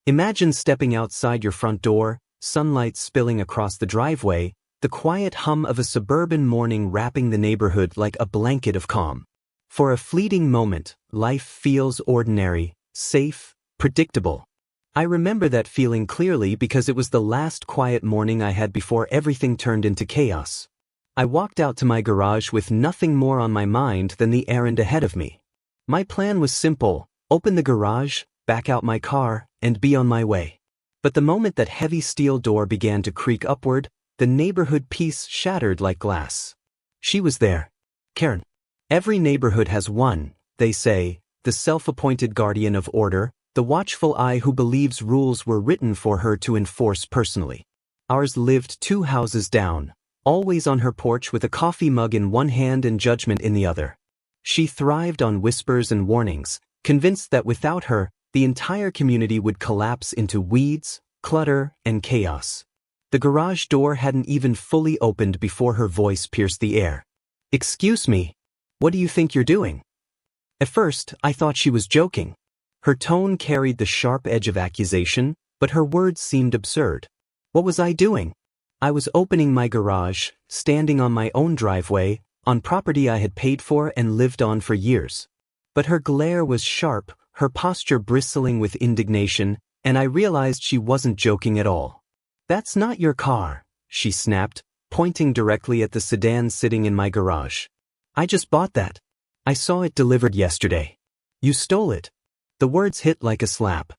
Imagine stepping outside your front door, sunlight spilling across the driveway, the quiet hum of a suburban morning wrapping the neighborhood like a blanket of calm. For a fleeting moment, life feels ordinary, safe, predictable. I remember that feeling clearly because it was the last quiet morning I had before everything turned into chaos. I walked out to my garage with nothing more on my mind than the errand ahead of me. My plan was simple: open the garage, back out my car, and be on my way. But the moment that heavy steel door began to creak upward, the neighborhood peace shattered like glass. She was there. Karen. Every neighborhood has one, they say, the self-appointed guardian of order, the watchful eye who believes rules were written for her to enforce personally. Ours lived 2 houses down, always on her porch with a coffee mug in one hand and judgment in the other. She thrived on whispers and warnings, convinced that without her, the entire community would collapse into weeds, clutter, and chaos. The garage door hadn't even fully opened before her voice pierced the air. "Excuse me. What do you think you're doing?" At first, I thought she was joking. Her tone carried the sharp edge of accusation, but her words seemed absurd. What was I doing? I was opening my garage, standing on my own driveway, on property I had paid for and lived on for years. But her glare was sharp, her posture bristling with indignation, and I realized she wasn't joking at all. "That's not your car," she snapped, pointing directly at the sedan sitting in my garage. "I just bought that. I saw it delivered yesterday. You stole it." The words hit like a slap.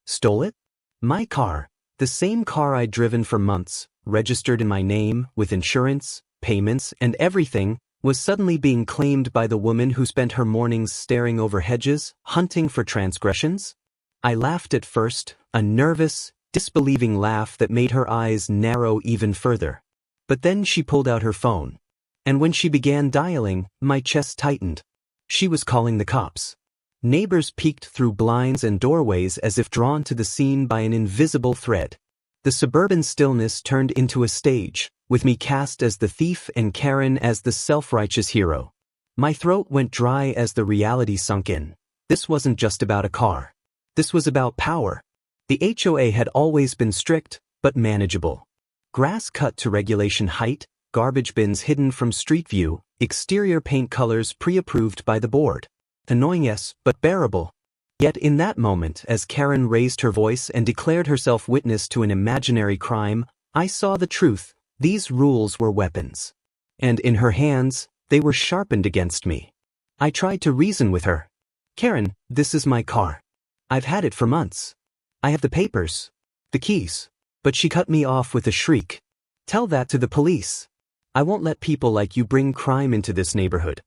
Stole it? My car, the same car I'd driven for months, registered in my name, with insurance, payments, and everything, was suddenly being claimed by the woman who spent her mornings staring over hedges, hunting for transgressions? I laughed at first, a nervous, disbelieving laugh that made her eyes narrow even further. But then she pulled out her phone. And when she began dialing, my chest tightened. She was calling the cops. Neighbors peeked through blinds and doorways as if drawn to the scene by an invisible thread. The suburban stillness turned into a stage, with me cast as the thief and Karen as the self-righteous hero. My throat went dry as the reality sunk in. This wasn't just about a car. This was about power. The HOA had always been strict, but manageable. Grass cut to regulation height, garbage bins hidden from street view, exterior paint colors pre-approved by the board. Annoying, yes, but bearable. Yet in that moment, as Karen raised her voice and declared herself witness to an imaginary crime, I saw the truth. These rules were weapons. And in her hands, they were sharpened against me. I tried to reason with her. "Karen, this is my car. I've had it for months. I have the papers, the keys." But she cut me off with a shriek. "Tell that to the police. I won't let people like you bring crime into this neighborhood."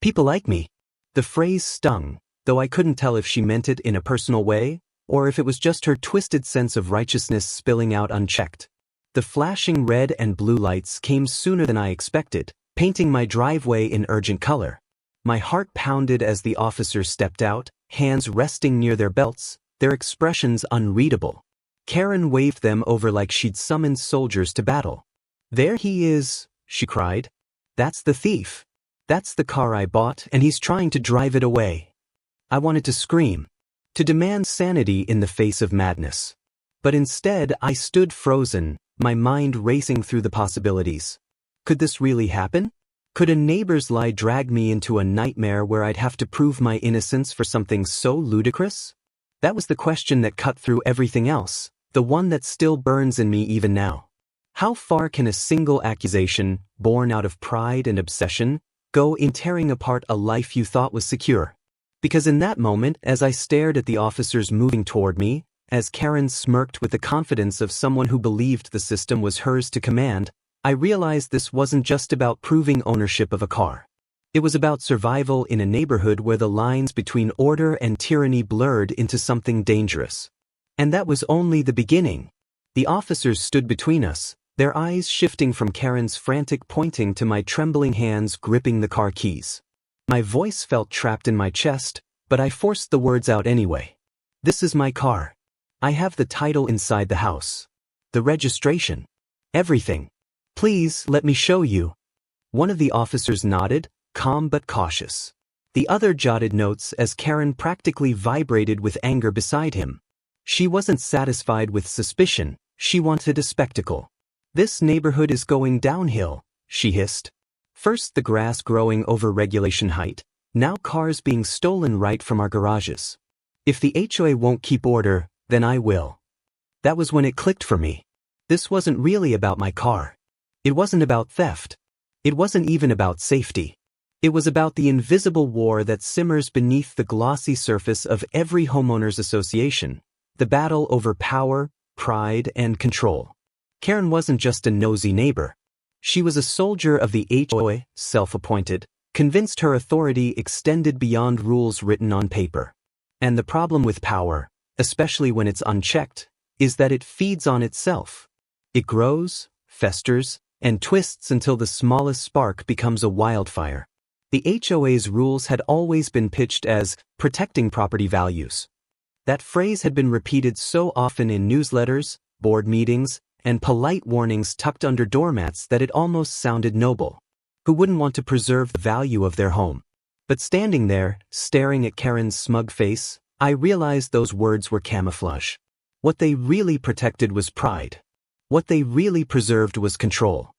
People like me. The phrase stung, though I couldn't tell if she meant it in a personal way, or if it was just her twisted sense of righteousness spilling out unchecked. The flashing red and blue lights came sooner than I expected, painting my driveway in urgent color. My heart pounded as the officers stepped out, hands resting near their belts, their expressions unreadable. Karen waved them over like she'd summoned soldiers to battle. "There he is," she cried. "That's the thief. That's the car I bought, and he's trying to drive it away." I wanted to scream, to demand sanity in the face of madness. But instead, I stood frozen, my mind racing through the possibilities. Could this really happen? Could a neighbor's lie drag me into a nightmare where I'd have to prove my innocence for something so ludicrous? That was the question that cut through everything else, the one that still burns in me even now. How far can a single accusation, born out of pride and obsession, go in tearing apart a life you thought was secure? Because in that moment, as I stared at the officers moving toward me, as Karen smirked with the confidence of someone who believed the system was hers to command, I realized this wasn't just about proving ownership of a car. It was about survival in a neighborhood where the lines between order and tyranny blurred into something dangerous. And that was only the beginning. The officers stood between us, their eyes shifting from Karen's frantic pointing to my trembling hands gripping the car keys. My voice felt trapped in my chest, but I forced the words out anyway. "This is my car. I have the title inside the house. The registration. Everything. Please let me show you." One of the officers nodded, calm but cautious. The other jotted notes as Karen practically vibrated with anger beside him. She wasn't satisfied with suspicion, she wanted a spectacle. "This neighborhood is going downhill," she hissed. "First the grass growing over regulation height, now cars being stolen right from our garages. If the HOA won't keep order, then I will." That was when it clicked for me. This wasn't really about my car. It wasn't about theft. It wasn't even about safety. It was about the invisible war that simmers beneath the glossy surface of every homeowners association, the battle over power, pride, and control. Karen wasn't just a nosy neighbor. She was a soldier of the HOA, self-appointed, convinced her authority extended beyond rules written on paper. And the problem with power, especially when it's unchecked, is that it feeds on itself. It grows, festers, and twists until the smallest spark becomes a wildfire. The HOA's rules had always been pitched as protecting property values. That phrase had been repeated so often in newsletters, board meetings, and polite warnings tucked under doormats that it almost sounded noble. Who wouldn't want to preserve the value of their home? But standing there, staring at Karen's smug face, I realized those words were camouflage. What they really protected was pride. What they really preserved was control.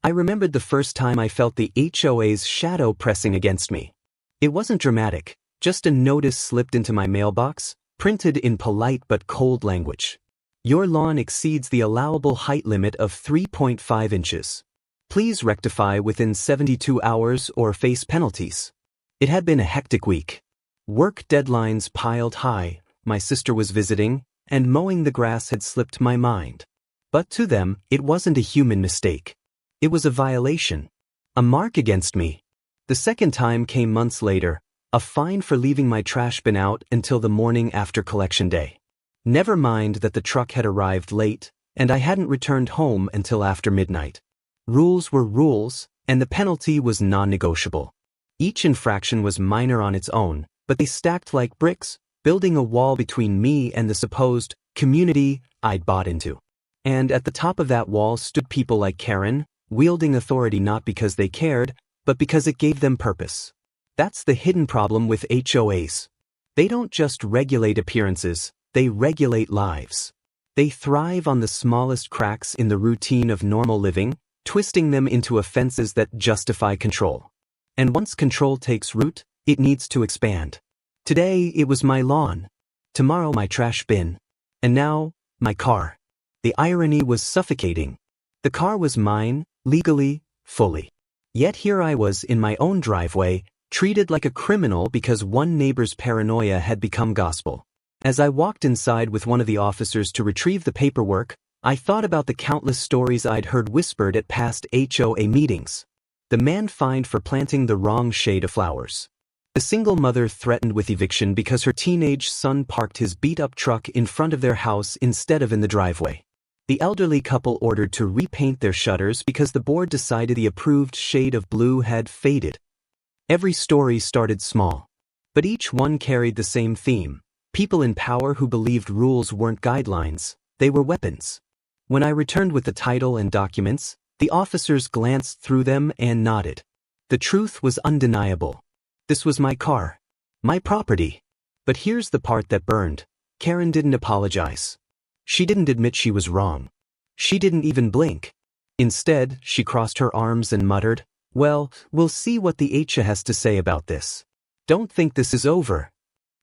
I remembered the first time I felt the HOA's shadow pressing against me. It wasn't dramatic, just a notice slipped into my mailbox, printed in polite but cold language. "Your lawn exceeds the allowable height limit of 3.5 inches. Please rectify within 72 hours or face penalties." It had been a hectic week. Work deadlines piled high, my sister was visiting, and mowing the grass had slipped my mind. But to them, it wasn't a human mistake. It was a violation. A mark against me. The second time came months later, a fine for leaving my trash bin out until the morning after collection day. Never mind that the truck had arrived late, and I hadn't returned home until after midnight. Rules were rules, and the penalty was non-negotiable. Each infraction was minor on its own, but they stacked like bricks, building a wall between me and the supposed community I'd bought into. And at the top of that wall stood people like Karen, wielding authority not because they cared, but because it gave them purpose. That's the hidden problem with HOAs. They don't just regulate appearances, they regulate lives. They thrive on the smallest cracks in the routine of normal living, twisting them into offenses that justify control. And once control takes root, it needs to expand. Today, it was my lawn. Tomorrow, my trash bin. And now, my car. The irony was suffocating. The car was mine, legally, fully. Yet here I was in my own driveway, treated like a criminal because one neighbor's paranoia had become gospel. As I walked inside with one of the officers to retrieve the paperwork, I thought about the countless stories I'd heard whispered at past HOA meetings. The man fined for planting the wrong shade of flowers. The single mother threatened with eviction because her teenage son parked his beat-up truck in front of their house instead of in the driveway. The elderly couple ordered to repaint their shutters because the board decided the approved shade of blue had faded. Every story started small, but each one carried the same theme: people in power who believed rules weren't guidelines, they were weapons. When I returned with the title and documents, the officers glanced through them and nodded. The truth was undeniable. This was my car. My property. But here's the part that burned. Karen didn't apologize. She didn't admit she was wrong. She didn't even blink. Instead, she crossed her arms and muttered, "Well, we'll see what the HOA has to say about this. Don't think this is over."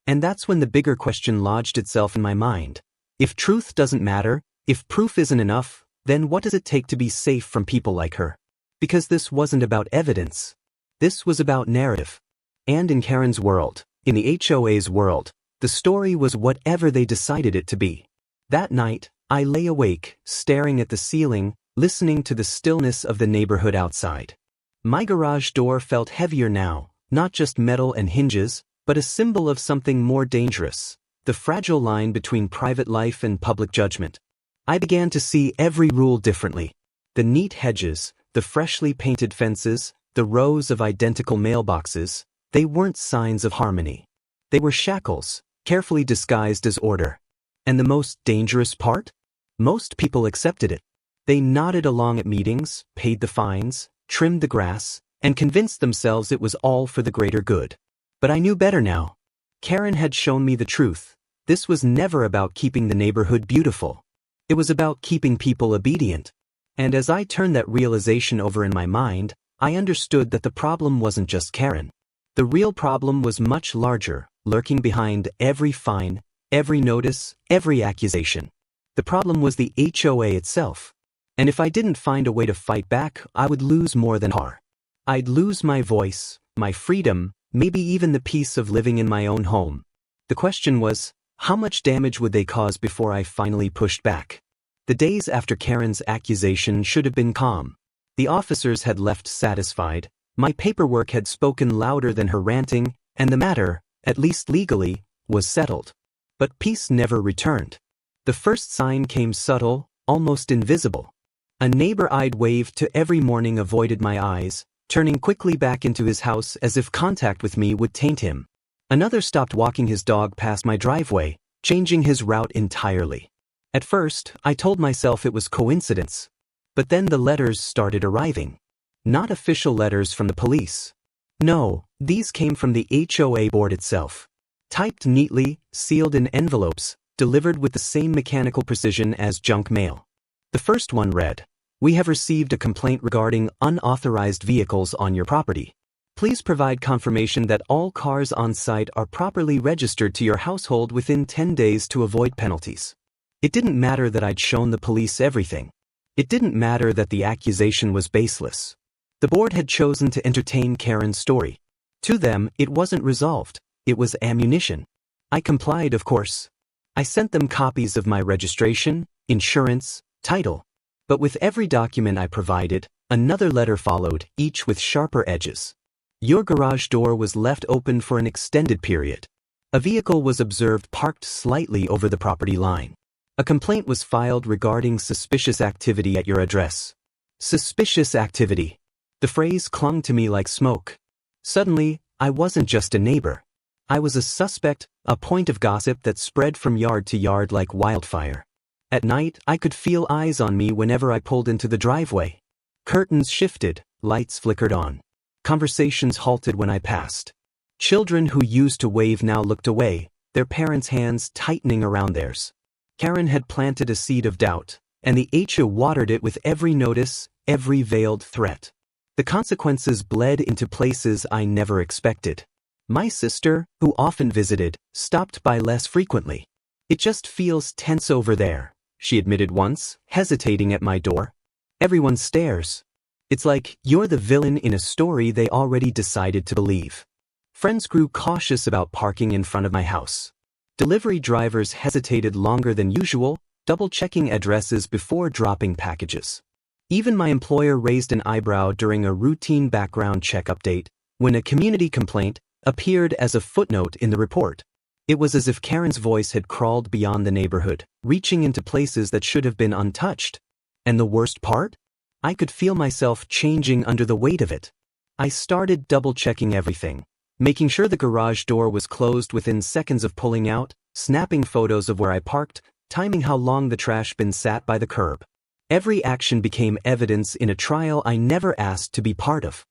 And that's when the bigger question lodged itself in my mind. If truth doesn't matter, if proof isn't enough, then what does it take to be safe from people like her? Because this wasn't about evidence. This was about narrative. And in Karen's world, in the HOA's world, the story was whatever they decided it to be. That night, I lay awake, staring at the ceiling, listening to the stillness of the neighborhood outside. My garage door felt heavier now, not just metal and hinges, but a symbol of something more dangerous, the fragile line between private life and public judgment. I began to see every rule differently. The neat hedges, the freshly painted fences, the rows of identical mailboxes, they weren't signs of harmony. They were shackles, carefully disguised as order. And the most dangerous part? Most people accepted it. They nodded along at meetings, paid the fines, trimmed the grass, and convinced themselves it was all for the greater good. But I knew better now. Karen had shown me the truth. This was never about keeping the neighborhood beautiful. It was about keeping people obedient. And as I turned that realization over in my mind, I understood that the problem wasn't just Karen. The real problem was much larger, lurking behind every fine, every notice, every accusation. The problem was the HOA itself. And if I didn't find a way to fight back, I would lose more than par. I'd lose my voice, my freedom, maybe even the peace of living in my own home. The question was, how much damage would they cause before I finally pushed back? The days after Karen's accusation should have been calm. The officers had left satisfied, my paperwork had spoken louder than her ranting, and the matter, at least legally, was settled. But peace never returned. The first sign came subtle, almost invisible. A neighbor I'd waved to every morning avoided my eyes, turning quickly back into his house as if contact with me would taint him. Another stopped walking his dog past my driveway, changing his route entirely. At first, I told myself it was coincidence. But then the letters started arriving. Not official letters from the police. No, these came from the HOA board itself. Typed neatly, sealed in envelopes, delivered with the same mechanical precision as junk mail. The first one read, "We have received a complaint regarding unauthorized vehicles on your property. Please provide confirmation that all cars on site are properly registered to your household within 10 days to avoid penalties." It didn't matter that I'd shown the police everything. It didn't matter that the accusation was baseless. The board had chosen to entertain Karen's story. To them, it wasn't resolved. It was ammunition. I complied, of course. I sent them copies of my registration, insurance, title. But with every document I provided, another letter followed, each with sharper edges. Your garage door was left open for an extended period. A vehicle was observed parked slightly over the property line. A complaint was filed regarding suspicious activity at your address. Suspicious activity. The phrase clung to me like smoke. Suddenly, I wasn't just a neighbor. I was a suspect, a point of gossip that spread from yard to yard like wildfire. At night, I could feel eyes on me whenever I pulled into the driveway. Curtains shifted, lights flickered on. Conversations halted when I passed. Children who used to wave now looked away, their parents' hands tightening around theirs. Karen had planted a seed of doubt, and the HOA watered it with every notice, every veiled threat. The consequences bled into places I never expected. My sister, who often visited, stopped by less frequently. "It just feels tense over there," she admitted once, hesitating at my door. "Everyone stares. It's like you're the villain in a story they already decided to believe." Friends grew cautious about parking in front of my house. Delivery drivers hesitated longer than usual, double-checking addresses before dropping packages. Even my employer raised an eyebrow during a routine background check update when a community complaint appeared as a footnote in the report. It was as if Karen's voice had crawled beyond the neighborhood, reaching into places that should have been untouched. And the worst part? I could feel myself changing under the weight of it. I started double-checking everything. Making sure the garage door was closed within seconds of pulling out, snapping photos of where I parked, timing how long the trash bin sat by the curb. Every action became evidence in a trial I never asked to be part of.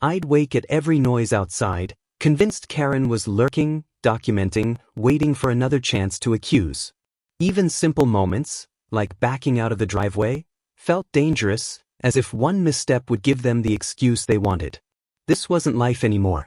I'd wake at every noise outside, convinced Karen was lurking, documenting, waiting for another chance to accuse. Even simple moments, like backing out of the driveway, felt dangerous, as if one misstep would give them the excuse they wanted. This wasn't life anymore.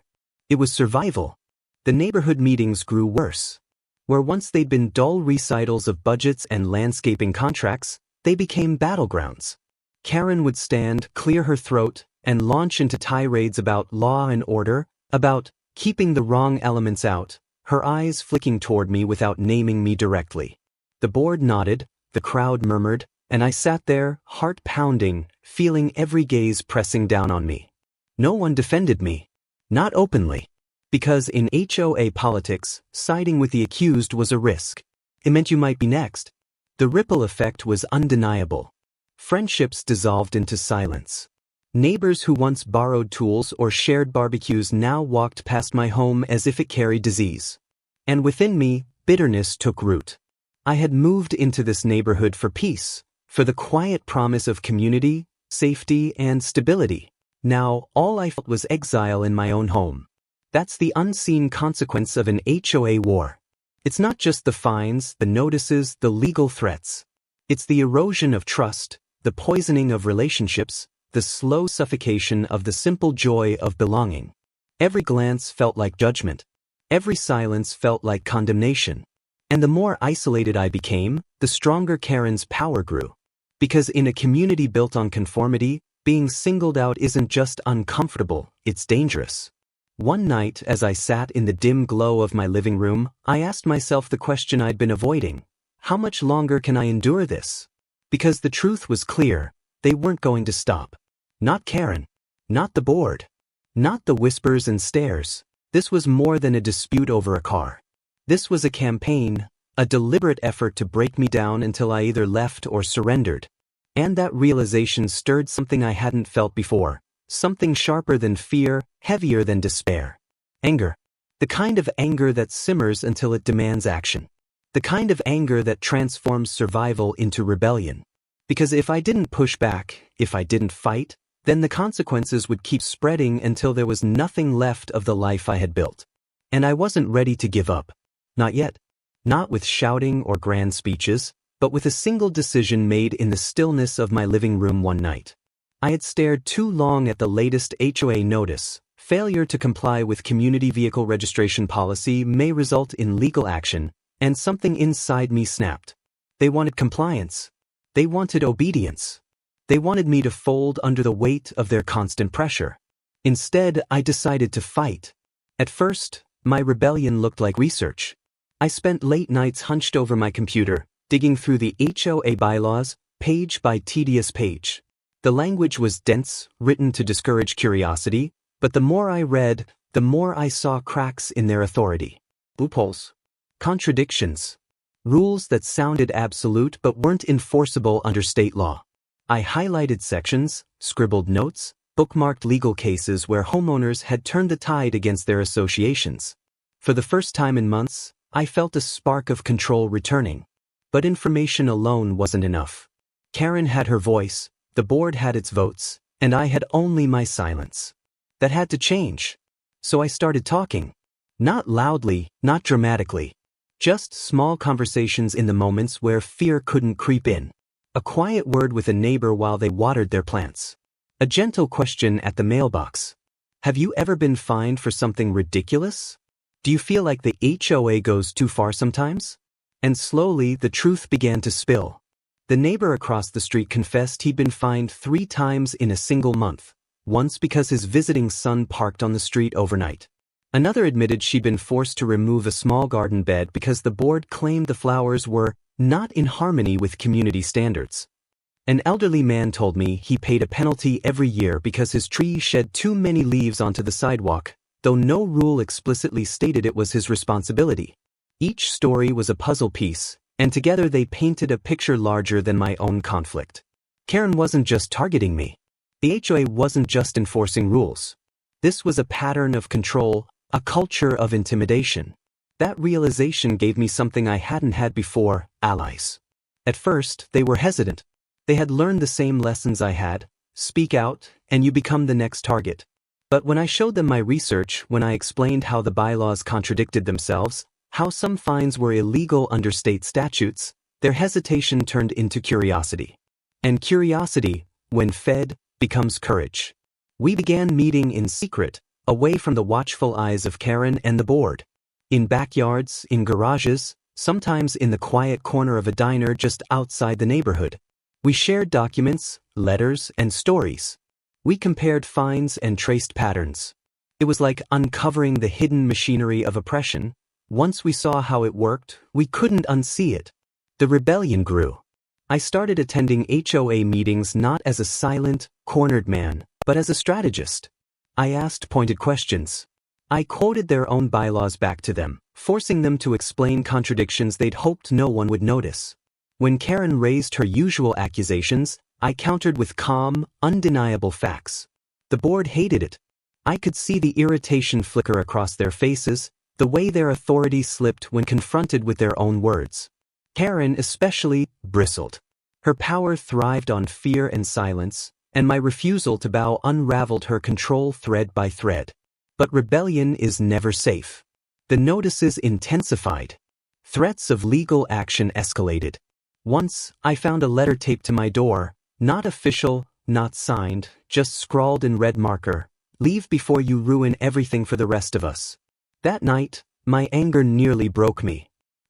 It was survival. The neighborhood meetings grew worse. Where once they'd been dull recitals of budgets and landscaping contracts, they became battlegrounds. Karen would stand, clear her throat, and launch into tirades about law and order, about keeping the wrong elements out, her eyes flicking toward me without naming me directly. The board nodded, the crowd murmured, and I sat there, heart pounding, feeling every gaze pressing down on me. No one defended me. Not openly. Because in HOA politics, siding with the accused was a risk. It meant you might be next. The ripple effect was undeniable. Friendships dissolved into silence. Neighbors who once borrowed tools or shared barbecues now walked past my home as if it carried disease. And within me, bitterness took root. I had moved into this neighborhood for peace, for the quiet promise of community, safety, and stability. Now, all I felt was exile in my own home. That's the unseen consequence of an HOA war. It's not just the fines, the notices, the legal threats. It's the erosion of trust, the poisoning of relationships, the slow suffocation of the simple joy of belonging. Every glance felt like judgment. Every silence felt like condemnation. And the more isolated I became, the stronger Karen's power grew. Because in a community built on conformity, being singled out isn't just uncomfortable, it's dangerous. One night, as I sat in the dim glow of my living room, I asked myself the question I'd been avoiding. How much longer can I endure this? Because the truth was clear, they weren't going to stop. Not Karen. Not the board. Not the whispers and stares. This was more than a dispute over a car. This was a campaign, a deliberate effort to break me down until I either left or surrendered. And that realization stirred something I hadn't felt before. Something sharper than fear, heavier than despair. Anger. The kind of anger that simmers until it demands action. The kind of anger that transforms survival into rebellion. Because if I didn't push back, if I didn't fight, then the consequences would keep spreading until there was nothing left of the life I had built. And I wasn't ready to give up. Not yet. Not with shouting or grand speeches, but with a single decision made in the stillness of my living room one night. I had stared too long at the latest HOA notice. Failure to comply with community vehicle registration policy may result in legal action, and something inside me snapped. They wanted compliance. They wanted obedience. They wanted me to fold under the weight of their constant pressure. Instead, I decided to fight. At first, my rebellion looked like research. I spent late nights hunched over my computer, digging through the HOA bylaws, page by tedious page. The language was dense, written to discourage curiosity, but the more I read, the more I saw cracks in their authority. Loopholes. Contradictions. Rules that sounded absolute but weren't enforceable under state law. I highlighted sections, scribbled notes, bookmarked legal cases where homeowners had turned the tide against their associations. For the first time in months, I felt a spark of control returning. But information alone wasn't enough. Karen had her voice, the board had its votes, and I had only my silence. That had to change. So I started talking. Not loudly, not dramatically. Just small conversations in the moments where fear couldn't creep in. A quiet word with a neighbor while they watered their plants. A gentle question at the mailbox. Have you ever been fined for something ridiculous? Do you feel like the HOA goes too far sometimes? And slowly, the truth began to spill. The neighbor across the street confessed he'd been fined 3 times in a single month. Once because his visiting son parked on the street overnight. Another admitted she'd been forced to remove a small garden bed because the board claimed the flowers were not in harmony with community standards. An elderly man told me he paid a penalty every year because his tree shed too many leaves onto the sidewalk, though no rule explicitly stated it was his responsibility. Each story was a puzzle piece, and together they painted a picture larger than my own conflict. Karen wasn't just targeting me. The HOA wasn't just enforcing rules. This was a pattern of control, a culture of intimidation. That realization gave me something I hadn't had before: allies. At first, they were hesitant. They had learned the same lessons I had: speak out, and you become the next target. But when I showed them my research, when I explained how the bylaws contradicted themselves, how some fines were illegal under state statutes, their hesitation turned into curiosity. And curiosity, when fed, becomes courage. We began meeting in secret, away from the watchful eyes of Karen and the board. In backyards, in garages, sometimes in the quiet corner of a diner just outside the neighborhood. We shared documents, letters, and stories. We compared fines and traced patterns. It was like uncovering the hidden machinery of oppression. Once we saw how it worked, we couldn't unsee it. The rebellion grew. I started attending HOA meetings not as a silent, cornered man, but as a strategist. I asked pointed questions. I quoted their own bylaws back to them, forcing them to explain contradictions they'd hoped no one would notice. When Karen raised her usual accusations, I countered with calm, undeniable facts. The board hated it. I could see the irritation flicker across their faces, the way their authority slipped when confronted with their own words. Karen especially bristled. Her power thrived on fear and silence, and my refusal to bow unraveled her control thread by thread. But rebellion is never safe. The notices intensified. Threats of legal action escalated. Once, I found a letter taped to my door, not official, not signed, just scrawled in red marker, "Leave before you ruin everything for the rest of us." That night, my anger nearly broke me.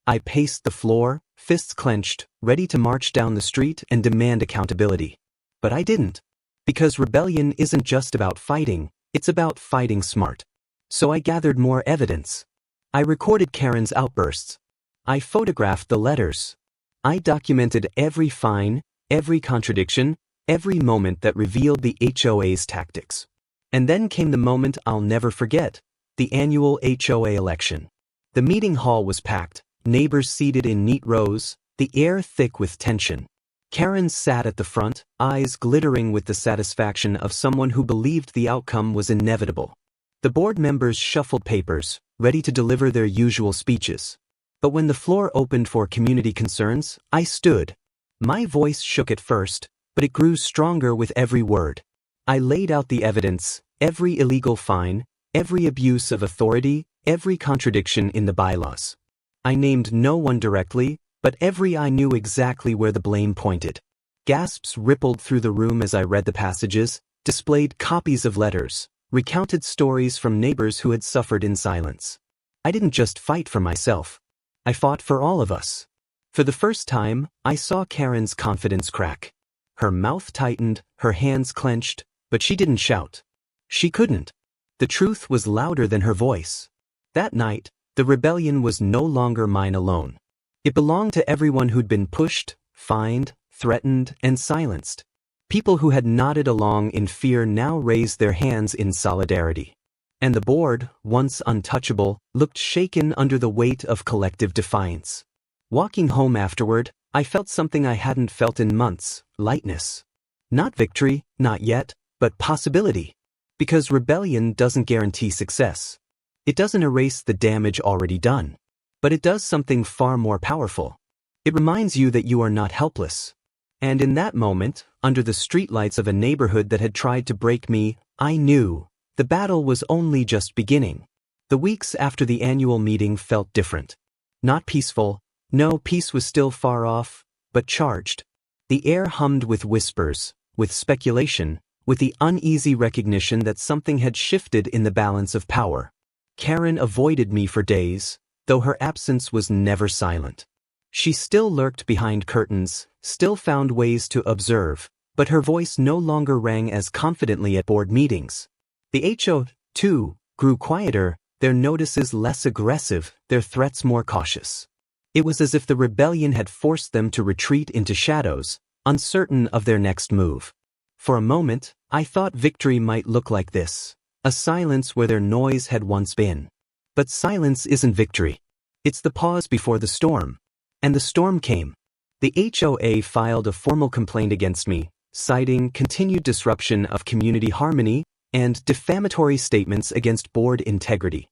I paced the floor, fists clenched, ready to march down the street and demand accountability. But I didn't. Because rebellion isn't just about fighting, it's about fighting smart. So I gathered more evidence. I recorded Karen's outbursts. I photographed the letters. I documented every fine, every contradiction, every moment that revealed the HOA's tactics. And then came the moment I'll never forget, the annual HOA election. The meeting hall was packed, neighbors seated in neat rows, the air thick with tension. Karen sat at the front, eyes glittering with the satisfaction of someone who believed the outcome was inevitable. The board members shuffled papers, ready to deliver their usual speeches. But when the floor opened for community concerns, I stood. My voice shook at first, but it grew stronger with every word. I laid out the evidence, every illegal fine, every abuse of authority, every contradiction in the bylaws. I named no one directly, but every eye knew exactly where the blame pointed. Gasps rippled through the room as I read the passages, displayed copies of letters, recounted stories from neighbors who had suffered in silence. I didn't just fight for myself. I fought for all of us. For the first time, I saw Karen's confidence crack. Her mouth tightened, her hands clenched, but she didn't shout. She couldn't. The truth was louder than her voice. That night, the rebellion was no longer mine alone. It belonged to everyone who'd been pushed, fined, threatened, and silenced. People who had nodded along in fear now raised their hands in solidarity. And the board, once untouchable, looked shaken under the weight of collective defiance. Walking home afterward, I felt something I hadn't felt in months, lightness. Not victory, not yet, but possibility. Because rebellion doesn't guarantee success. It doesn't erase the damage already done. But it does something far more powerful. It reminds you that you are not helpless. And in that moment, under the streetlights of a neighborhood that had tried to break me, I knew the battle was only just beginning. The weeks after the annual meeting felt different. Not peaceful. No, peace was still far off, but charged. The air hummed with whispers, with speculation, with the uneasy recognition that something had shifted in the balance of power. Karen avoided me for days, though her absence was never silent. She still lurked behind curtains, still found ways to observe, but her voice no longer rang as confidently at board meetings. The HOA, too, grew quieter, their notices less aggressive, their threats more cautious. It was as if the rebellion had forced them to retreat into shadows, uncertain of their next move. For a moment, I thought victory might look like this, a silence where their noise had once been. But silence isn't victory. It's the pause before the storm. And the storm came. The HOA filed a formal complaint against me, citing continued disruption of community harmony and defamatory statements against board integrity.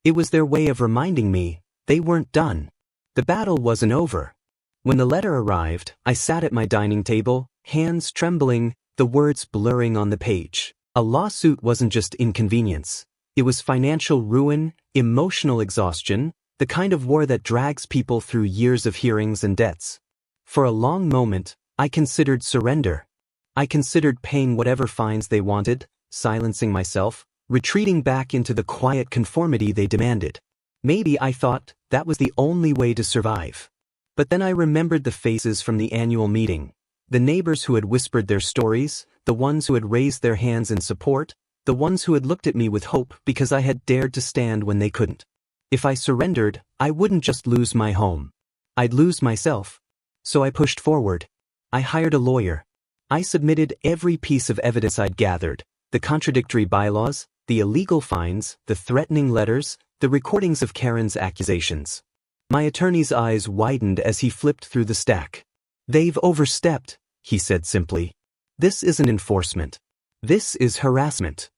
It was their way of reminding me they weren't done. The battle wasn't over. When the letter arrived, I sat at my dining table, hands trembling, the words blurring on the page. A lawsuit wasn't just inconvenience. It was financial ruin, emotional exhaustion, the kind of war that drags people through years of hearings and debts. For a long moment, I considered surrender. I considered paying whatever fines they wanted, silencing myself, retreating back into the quiet conformity they demanded. Maybe I thought that was the only way to survive. But then I remembered the faces from the annual meeting, the neighbors who had whispered their stories, the ones who had raised their hands in support, the ones who had looked at me with hope because I had dared to stand when they couldn't. If I surrendered, I wouldn't just lose my home. I'd lose myself. So I pushed forward. I hired a lawyer. I submitted every piece of evidence I'd gathered, the contradictory bylaws, the illegal fines, the threatening letters, the recordings of Karen's accusations. My attorney's eyes widened as he flipped through the stack. "They've overstepped," he said simply. "This isn't enforcement. This is harassment."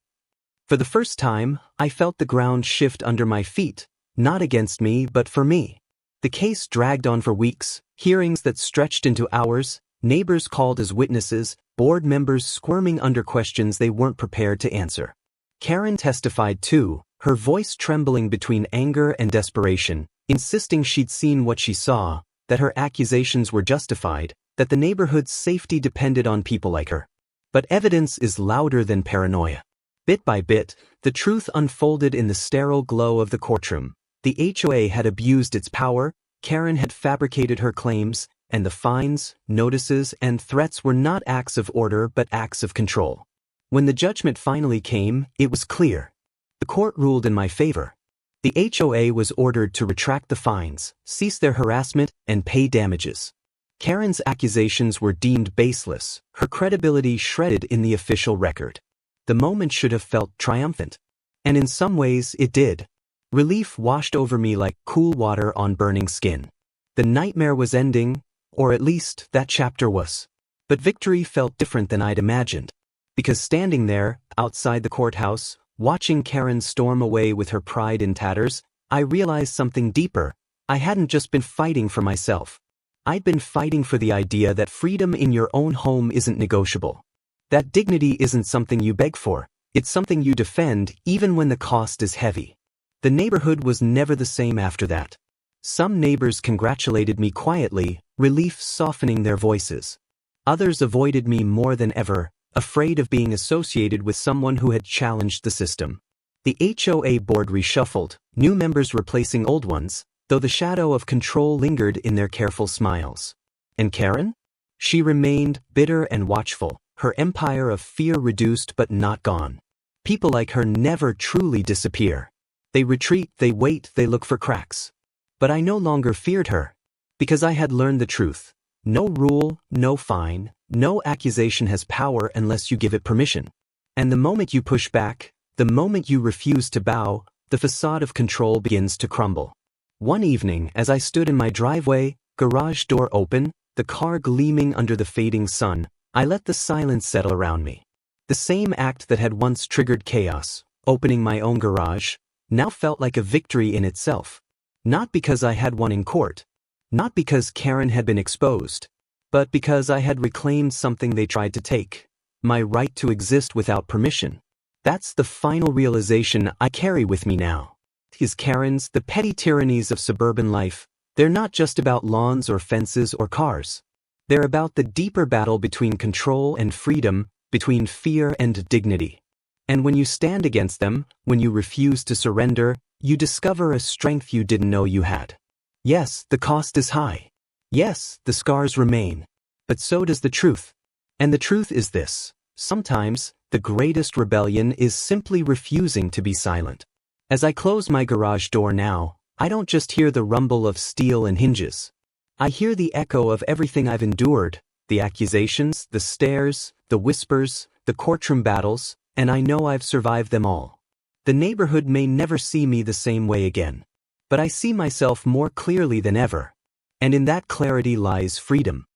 For the first time, I felt the ground shift under my feet, not against me but for me. The case dragged on for weeks, hearings that stretched into hours, neighbors called as witnesses, board members squirming under questions they weren't prepared to answer. Karen testified too, her voice trembling between anger and desperation, insisting she'd seen what she saw, that her accusations were justified, that the neighborhood's safety depended on people like her. But evidence is louder than paranoia. Bit by bit, the truth unfolded in the sterile glow of the courtroom. The HOA had abused its power, Karen had fabricated her claims, and the fines, notices, and threats were not acts of order but acts of control. When the judgment finally came, it was clear. The court ruled in my favor. The HOA was ordered to retract the fines, cease their harassment, and pay damages. Karen's accusations were deemed baseless, her credibility shredded in the official record. The moment should have felt triumphant. And in some ways, it did. Relief washed over me like cool water on burning skin. The nightmare was ending, or at least that chapter was. But victory felt different than I'd imagined. Because standing there, outside the courthouse, watching Karen storm away with her pride in tatters, I realized something deeper. I hadn't just been fighting for myself. I'd been fighting for the idea that freedom in your own home isn't negotiable. That dignity isn't something you beg for, it's something you defend even when the cost is heavy. The neighborhood was never the same after that. Some neighbors congratulated me quietly, relief softening their voices. Others avoided me more than ever, afraid of being associated with someone who had challenged the system. The HOA board reshuffled, new members replacing old ones, though the shadow of control lingered in their careful smiles. And Karen? She remained bitter and watchful, her empire of fear reduced but not gone. People like her never truly disappear. They retreat, they wait, they look for cracks. But I no longer feared her. Because I had learned the truth. No rule, no fine, no accusation has power unless you give it permission. And the moment you push back, the moment you refuse to bow, the facade of control begins to crumble. One evening, as I stood in my driveway, garage door open, the car gleaming under the fading sun, I let the silence settle around me. The same act that had once triggered chaos, opening my own garage, now felt like a victory in itself. Not because I had won in court. Not because Karen had been exposed. But because I had reclaimed something they tried to take. My right to exist without permission. That's the final realization I carry with me now. These Karens, the petty tyrannies of suburban life, they're not just about lawns or fences or cars. They're about the deeper battle between control and freedom, between fear and dignity. And when you stand against them, when you refuse to surrender, you discover a strength you didn't know you had. Yes, the cost is high. Yes, the scars remain. But so does the truth. And the truth is this: sometimes, the greatest rebellion is simply refusing to be silent. As I close my garage door now, I don't just hear the rumble of steel and hinges. I hear the echo of everything I've endured, the accusations, the stares, the whispers, the courtroom battles, and I know I've survived them all. The neighborhood may never see me the same way again. But I see myself more clearly than ever. And in that clarity lies freedom.